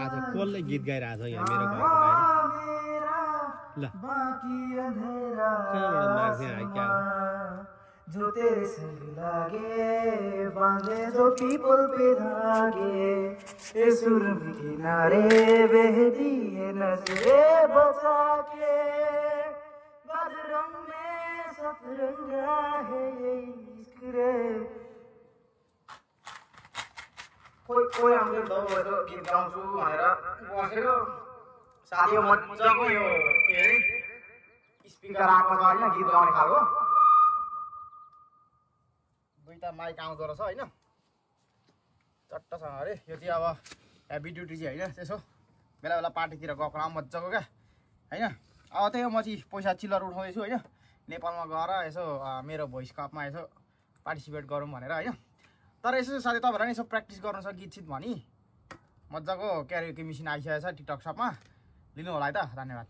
आज कसले गीत गाइरहेछ यहाँ मेरो घरको बाहिर ल कहाँबाट मान्छे आयो क्या जो तेरे संग लागे बांधे जो पीपल पे धागे ये सुरमई किनारे बहती है नजरें बचा के बदरंग में सतरंगा है ये इश्क रे कोही हामीले दौडको गीत गाउँछु भनेर बसेर साथी मजाको यो के अरे स्पिकर आएको छ होइन गीत गाउने खालको दुईटा माइक आउँदो रहेछ होइन चट्टसँग अरे यो चाहिँ अब हेभी ड्युटी चाहिँ होइन त्यसो बेला बेला पार्टीतिर गएको मजाको क्या होइन अब त्यही हो म चाहिँ पैसा चिल्लर उठाउँदैछु होइन नेपालमा गएर यसो मेरो भोइस कपमा यसो पार्टिसिपेट गरौँ भनेर होइन तर यसो साथै तपाईँहरूलाई यसो प्र्याक्टिस गर्नु छ गीत सित भनी मजाको क्यारेकी मेसिन आइसकेको छ टिकटक सपमा लिनु होला है त धन्यवाद।